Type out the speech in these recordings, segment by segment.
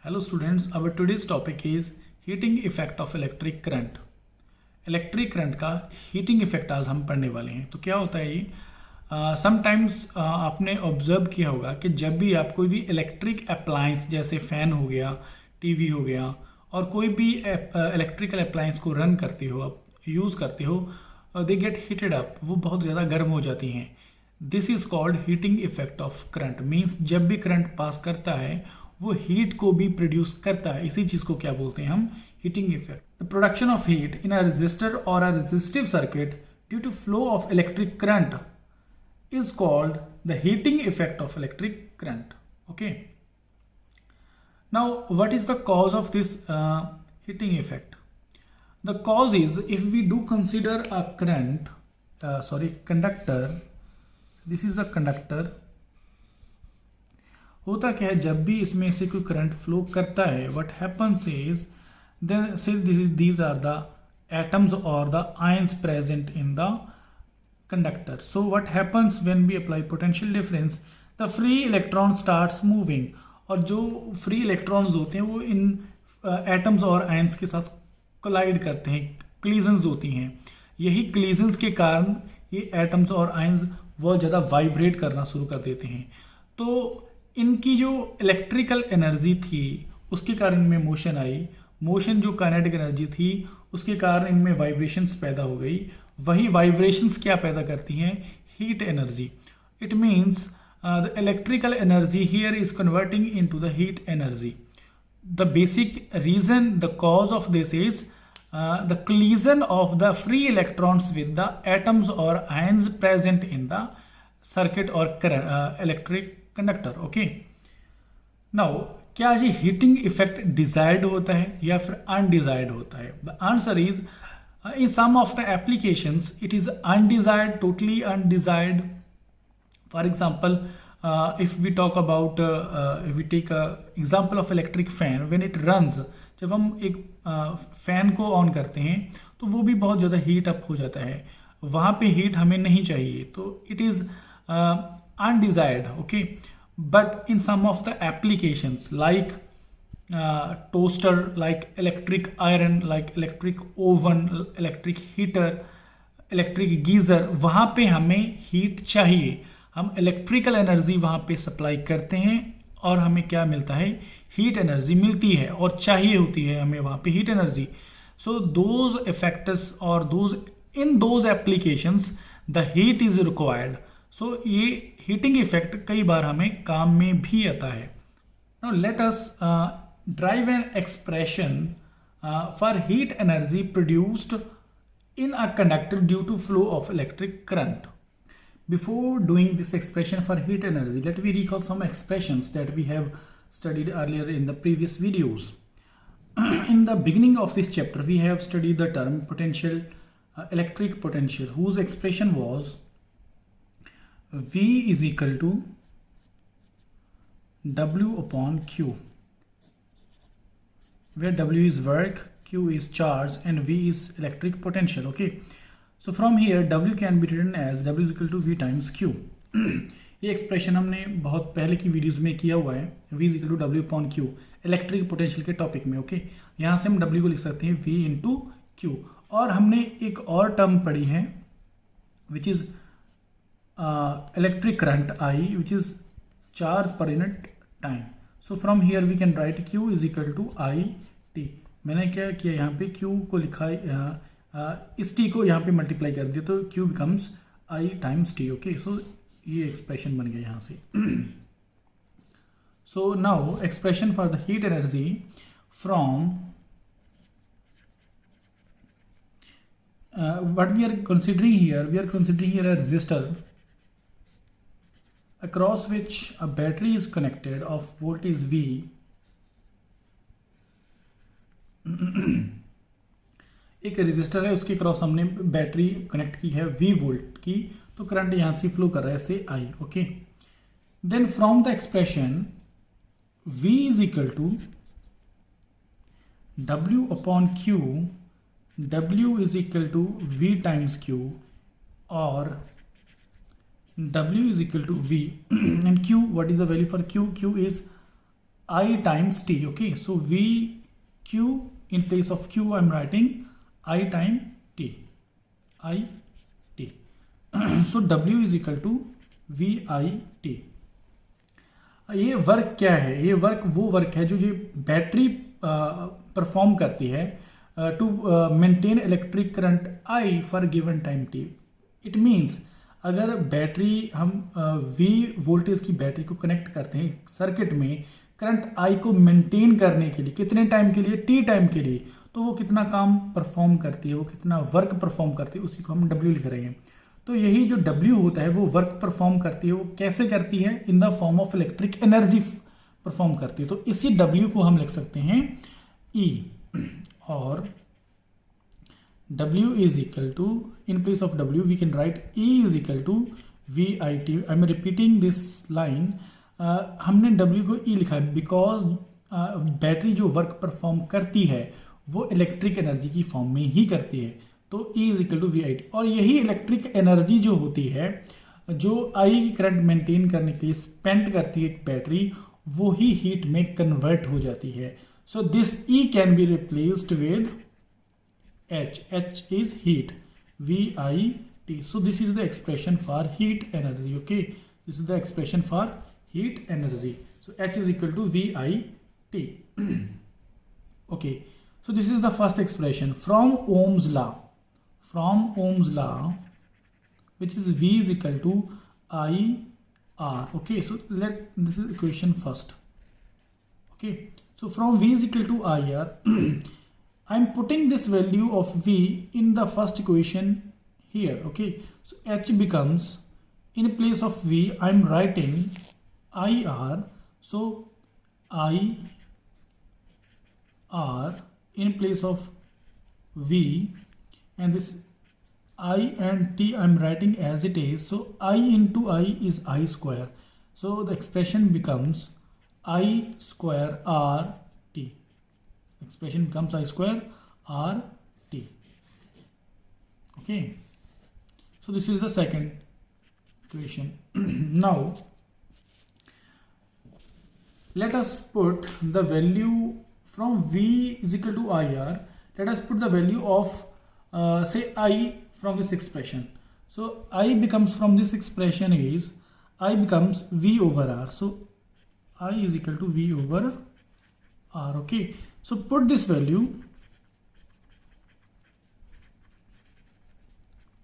Hello students, our today's topic is heating effect of electric current. Electric current का heating effect आज हम पढ़ने वाले हैं। तो क्या होता है ये समटाइम्स आपने ऑब्जर्व किया होगा कि जब भी आप कोई भी इलेक्ट्रिक अप्लायंस जैसे फ़ैन हो गया, टीवी हो गया और कोई भी इलेक्ट्रिकल अप्लायंस को रन करते हो, आप यूज़ करते हो, दे गेट हीटेड अप, वो बहुत ज़्यादा गर्म हो जाती हैं। This is called heating effect of current. Means जब भी करंट पास करता है वो हीट को भी प्रोड्यूस करता है। इसी चीज़ को क्या बोलते हैं हम? Heating effect. The production of heat in a resistor और a resistive circuit due to flow of electric current is called the heating effect of electric current. Okay, now what is the cause of this heating effect? The cause is, if we do consider a conductor, this is a conductor. होता क्या है, जब भी इसमें से कोई current flow करता है, what happens is, then say these are the atoms or the ions present in the conductor. So what happens when we apply potential difference? The free electron starts moving. और जो free electrons होते हैं वो इन atoms और ions के साथ collide करते हैं, क्लीजन्स होती हैं। यही क्लीजन्स के कारण ये एटम्स और आयंस बहुत ज़्यादा वाइब्रेट करना शुरू कर देते हैं। तो इनकी जो इलेक्ट्रिकल एनर्जी थी उसके कारण इनमें मोशन आई। मोशन जो काइनेटिक एनर्जी थी उसके कारण इनमें वाइब्रेशंस पैदा हो गई। वही वाइब्रेशंस क्या पैदा करती हैं? Heat energy. It means the electrical energy here is converting into the heat energy. The basic reason, the cause of this is the collision of the free electrons with the atoms or ions present in the circuit or electric conductor. Okay, now क्या ये heating effect desired होता है या फिर undesired होता है? The answer is, in some of the applications it is undesired, totally undesired. For example, if we talk about if we take a example of electric fan, when it runs, जब हम एक fan को on करते हैं तो वो भी बहुत ज़्यादा हीट अप हो जाता है। वहाँ पे हीट हमें नहीं चाहिए, तो it is undesired. Okay, but in some of the applications like toaster, like electric iron, like electric oven, electric heater, electric geyser, वहाँ पे हमें हीट चाहिए। हम इलेक्ट्रिकल एनर्जी वहाँ पे सप्लाई करते हैं और हमें क्या मिलता है? हीट एनर्जी मिलती है और चाहिए होती है हमें वहाँ पे heat energy. So those effects और those in those applications the heat is required. So ये हीटिंग इफेक्ट कई बार हमें काम में भी आता है। Now let us derive an expression for heat energy produced in a conductor due to flow of electric current. Before doing this expression for heat energy, let me recall some expressions that we have studied earlier in the previous videos. In the beginning of this chapter, we have studied the term potential, electric potential, whose expression was V is equal to W upon Q, where W is work, Q is charge and V is electric potential. Okay, so from here W can be written as W is equal to V times Q. ये expression हमने बहुत पहले की videos में किया हुआ है। V is equal to W upon Q electric potential के टॉपिक में। ओके, यहाँ से हम W को लिख सकते हैं V इंटू Q। और हमने एक और टर्म पढ़ी है which is electric current I, which is charge per unit time. So from here we can write Q is equal to I T. मैंने क्या किया, यहाँ पे Q को लिखा, इस T को यहाँ पे मल्टीप्लाई कर दिया तो Q becomes I times T। Okay, so ये एक्सप्रेशन बन गया यहाँ से। So now expression for the heat energy from what we are considering here a resistor across which a battery is connected of voltage V। एक resistor है, उसके cross हमने battery connect की है V वोल्ट की, तो करंट यहां से फ्लो कर रहा है से I। Okay, then from the expression V is equal to W upon Q, W is equal to V times Q, और W is equal to V and Q, what is the value for Q? Q is I times T. Okay, so V Q, in place of Q I'm writing I time T, I T. So W is equal to V I T. ये work क्या है? ये work वो work है जो ये battery perform करती है to maintain electric current I for given time T. It means अगर बैटरी हम V वोल्टेज की बैटरी को कनेक्ट करते हैं सर्किट में करंट I को मेंटेन करने के लिए, कितने टाइम के लिए? T टाइम के लिए. तो वो कितना काम परफॉर्म करती है, वो कितना वर्क परफॉर्म करती है, उसी को हम W लिख रहे हैं. तो यही जो W होता है वो वर्क परफॉर्म करती है. वो कैसे करती है? In the form of electric energy perform करती है. तो इसी W को हम लिख सकते हैं E, और W is equal to, in place of W we can write E is equal to VIT. I am repeating this line. हमने W को E लिखा है बिकॉज बैटरी जो वर्क परफॉर्म करती है वो इलेक्ट्रिक एनर्जी की फॉर्म में ही करती है. तो E is equal to VIT. और यही इलेक्ट्रिक एनर्जी जो होती है जो I की करंट मेंटेन करने के लिए स्पेंड करती है एक बैटरी, वो ही हीट में कन्वर्ट हो जाती है. So this E can be replaced with H. H is heat. VIT. So this is the expression for heat energy. Okay, this is the expression for heat energy. So H is equal to VIT. Okay, so this is the first expression from Ohm's law. From Ohm's law, which is V is equal to IR. Okay, so this is equation first. Okay, so from V is equal to IR, I am putting this value of V in the first equation here. Okay, so H becomes, in place of V I am writing IR. So IR in place of V, and this I and T I am writing as it is. So I into I is I square. So the expression becomes I square R T. Expression becomes I square R T. Okay, so this is the second equation. Now let us put the value from V is equal to IR. Let us put the value of say I from this expression. So I becomes, from this expression is I becomes V over R. So I is equal to V over R. Okay, so put this value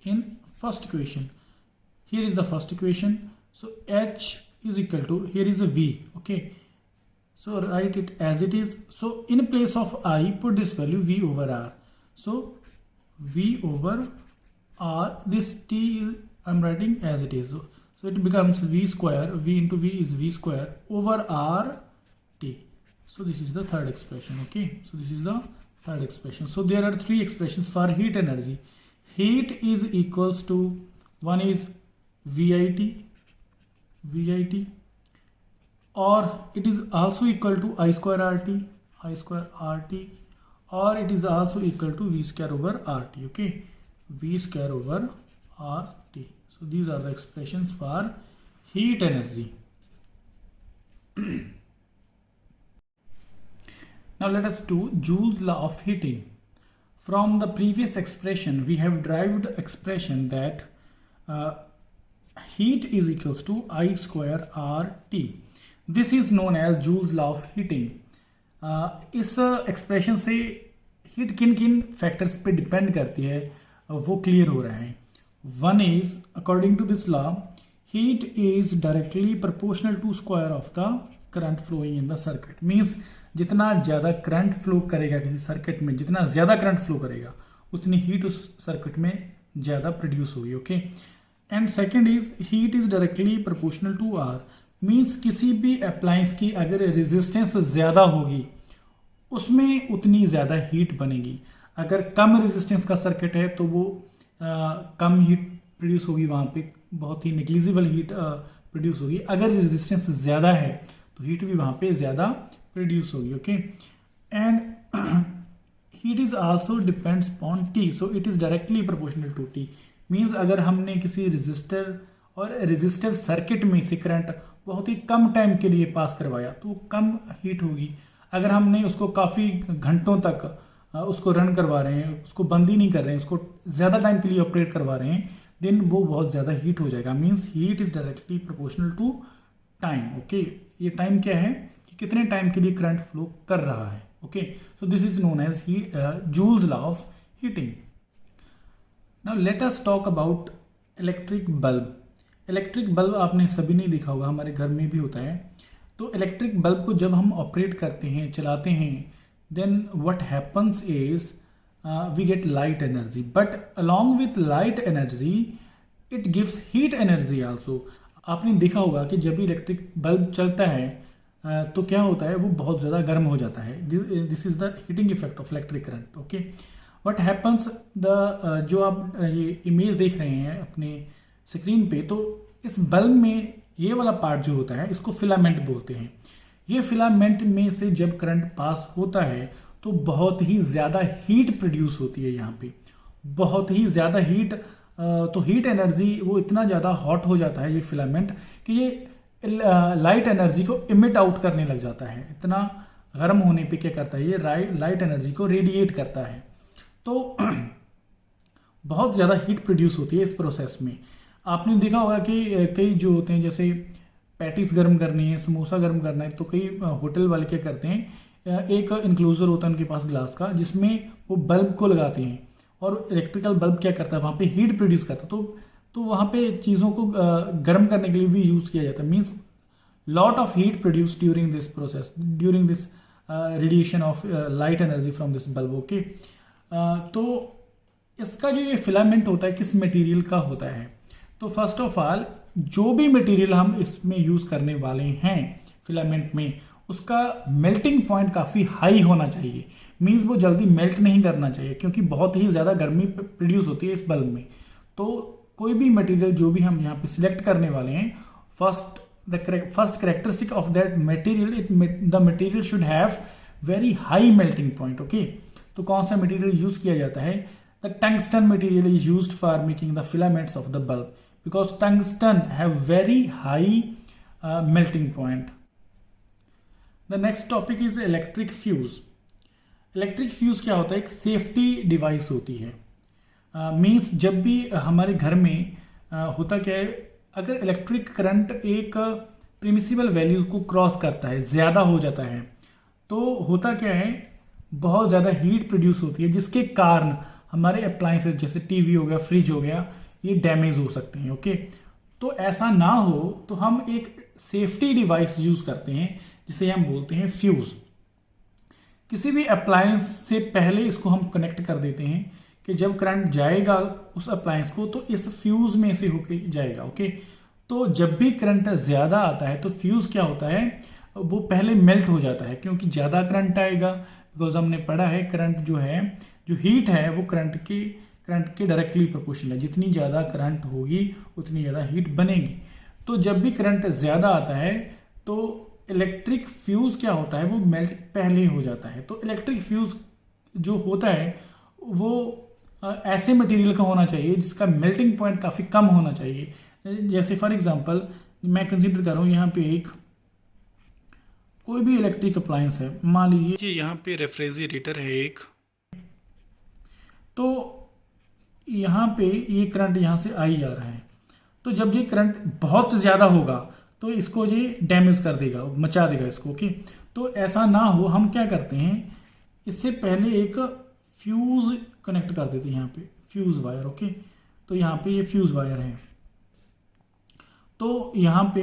in first equation. Here is the first equation. So H is equal to, here is a V. Okay, so write it as it is. So in place of I put this value V over R. So V over R, this T I'm writing as it is. So it becomes V square, V into V is V square over R T. So this is the third expression. Okay, so this is the third expression. So there are three expressions for heat energy. Heat is equals to, one is VIT, or it is also equal to I square RT, or it is also equal to V square over RT. Okay, V square over RT. So these are the expressions for heat energy. Now let us do Joule's law of heating. From the previous expression we have derived expression that heat is equals to I square RT. This is known as Joule's law of heating. इस expression से heat किन किन factors पे depend करती है वो clear हो रहा है. One is, according to this law, heat is directly proportional to square of the current flowing in the circuit. Means जितना ज़्यादा करंट फ्लो करेगा किसी सर्किट में, जितना ज़्यादा करंट फ्लो करेगा उतनी हीट उस सर्किट में ज़्यादा प्रोड्यूस होगी. Okay, and second is heat is directly proportional to R. Means किसी भी अप्लायंस की अगर रेजिस्टेंस ज़्यादा होगी उसमें उतनी ज़्यादा हीट बनेगी. अगर कम रेजिस्टेंस का सर्किट है तो वो कम हीट प्रोड्यूस होगी, वहाँ पे बहुत ही नेग्लिजिबल हीट प्रोड्यूस होगी. अगर रेजिस्टेंस ज़्यादा है तो हीट भी वहाँ पे ज़्यादा प्रोड्यूस होगी. Okay, and heat is also depends upon T, so it is directly proportional to T. Means अगर हमने किसी रेजिस्टर और रेजिस्टिव सर्किट में से करंट बहुत ही कम टाइम के लिए पास करवाया तो कम हीट होगी। अगर हमने उसको काफ़ी घंटों तक उसको रन करवा रहे हैं, उसको बंद ही नहीं कर रहे हैं, उसको ज़्यादा टाइम के लिए ऑपरेट करवा रहे हैं, देन वो बहुत ज़्यादा हीट हो जाएगा। Means heat is directly proportional to time. Okay, ये टाइम क्या है कि कितने टाइम के लिए करंट फ्लो कर रहा है। Okay, so this is known as Joule's law of heating. Now let us talk about electric bulb. Electric bulb आपने सभी ने देखा होगा, हमारे घर में भी होता है। तो इलेक्ट्रिक बल्ब को जब हम ऑपरेट करते हैं, चलाते हैं, then what happens is we get light energy, but along with light energy it gives heat energy also। आपने देखा होगा कि जब भी इलेक्ट्रिक बल्ब चलता है तो क्या होता है, वो बहुत ज़्यादा गर्म हो जाता है। This is the heating effect of electric current. Okay, what happens, the जो आप ये इमेज देख रहे हैं अपने स्क्रीन पे, तो इस बल्ब में ये वाला पार्ट जो होता है इसको फिलामेंट बोलते हैं। ये फिलामेंट में से जब करंट पास होता है तो बहुत ही ज़्यादा हीट प्रोड्यूस होती है यहाँ पे, बहुत ही ज़्यादा हीट। तो हीट एनर्जी वो इतना ज़्यादा हॉट हो जाता है ये फिलामेंट कि ये लाइट एनर्जी को इमिट आउट करने लग जाता है। इतना गर्म होने पे क्या करता है, ये लाइट एनर्जी को रेडिएट करता है। तो बहुत ज़्यादा हीट प्रोड्यूस होती है इस प्रोसेस में। आपने देखा होगा कि कई जो होते हैं, जैसे पैटीज गर्म करनी है, समोसा गर्म करना है, तो कई होटल वाले क्या करते हैं, एक इनक्लोजर होता है उनके पास ग्लास का, जिसमें वो बल्ब को लगाते हैं और इलेक्ट्रिकल बल्ब क्या करता है, वहाँ पे हीट प्रोड्यूस करता है। तो वहाँ पे चीज़ों को गर्म करने के लिए भी यूज़ किया जाता है। Means lot of heat produce during this process, during this radiation of light energy from this bulb. Okay, तो इसका जो ये फिलामेंट होता है किस मटेरियल का होता है, तो फर्स्ट ऑफ ऑल जो भी मटेरियल हम इसमें यूज़ करने वाले हैं फिलामेंट में, उसका मेल्टिंग पॉइंट काफ़ी हाई होना चाहिए। मींस वो जल्दी मेल्ट नहीं करना चाहिए, क्योंकि बहुत ही ज़्यादा गर्मी प्रोड्यूस होती है इस बल्ब में। तो कोई भी मटेरियल जो भी हम यहाँ पे सिलेक्ट करने वाले हैं, first characteristic of that material, the material should have very high melting point. Okay, तो कौन सा मटेरियल यूज़ किया जाता है, the tungsten material is used for making the filaments of the bulb, because tungsten have very high melting point. The next topic is electric fuse. Electric fuse क्या होता है, एक सेफ्टी डिवाइस होती है। Means जब भी हमारे घर में होता क्या है, अगर इलेक्ट्रिक करंट एक परमिसिबल वैल्यू को क्रॉस करता है, ज़्यादा हो जाता है, तो होता क्या है, बहुत ज़्यादा हीट प्रोड्यूस होती है, जिसके कारण हमारे अप्लायंसेस जैसे टीवी हो गया, फ्रिज हो गया, ये डैमेज हो सकते हैं। ओके, तो ऐसा ना हो तो हम एक सेफ्टी डिवाइस यूज करते हैं जिसे हम बोलते हैं फ्यूज। किसी भी अप्लायंस से पहले इसको हम कनेक्ट कर देते हैं कि जब करंट जाएगा उस अप्लायंस को तो इस फ्यूज में से होकर जाएगा। ओके, तो जब भी करंट ज़्यादा आता है तो फ्यूज क्या होता है, वो पहले मेल्ट हो जाता है, क्योंकि ज़्यादा करंट आएगा। बिकॉज हमने पढ़ा है करंट जो है, जो हीट है वो करंट के डायरेक्टली प्रोपोर्शनल है। जितनी ज़्यादा करंट होगी उतनी ज़्यादा हीट बनेगी। तो जब भी करंट ज़्यादा आता है तो इलेक्ट्रिक फ्यूज़ क्या होता है, वो मेल्ट पहले हो जाता है। तो इलेक्ट्रिक फ्यूज़ जो होता है वो ऐसे मटेरियल का होना चाहिए जिसका मेल्टिंग पॉइंट काफ़ी कम होना चाहिए। जैसे फॉर एग्जांपल मैं कंसीडर कर रहा हूँ, यहाँ पे एक कोई भी इलेक्ट्रिक अप्लायंस है, मान लीजिए यहाँ पे रेफ्रिजरेटर है एक, तो यहाँ पे ये करंट यहाँ से आ ही जा रहा है। तो जब ये करंट बहुत ज़्यादा होगा तो इसको ये डैमेज कर देगा, मचा देगा इसको। ओके, तो ऐसा ना हो, हम क्या करते हैं, इससे पहले एक फ्यूज़ कनेक्ट कर देते हैं यहाँ पे, फ्यूज़ वायर। ओके, तो यहाँ पे ये फ्यूज़ वायर है, तो यहाँ पे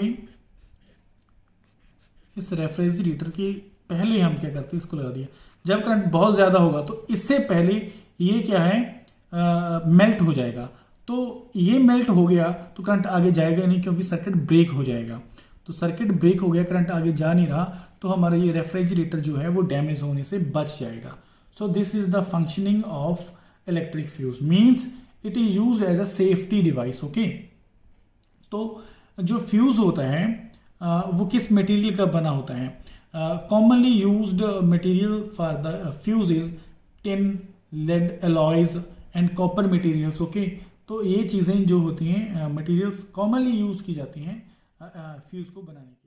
इस रेफ्रिजरेटर के पहले हम क्या करते हैं, इसको लगा दिया। जब करंट बहुत ज़्यादा होगा तो इससे पहले ये क्या है, मेल्ट हो जाएगा। तो ये मेल्ट हो गया तो करंट आगे जाएगा नहीं, क्योंकि सर्किट ब्रेक हो जाएगा। तो सर्किट ब्रेक हो गया, करंट आगे जा नहीं रहा, तो हमारा ये रेफ्रिजरेटर जो है वो डैमेज होने से बच जाएगा। So this is the functioning of electric fuse, means it is use as a safety device. Okay, तो जो फ्यूज होता है वो किस मटेरियल का बना होता है, commonly used material for the fuse is tin, lead alloys and copper materials. Okay, तो ये चीज़ें जो होती हैं मटेरियल्स कॉमनली यूज़ की जाती हैं फ्यूज़ को बनाने के लिए।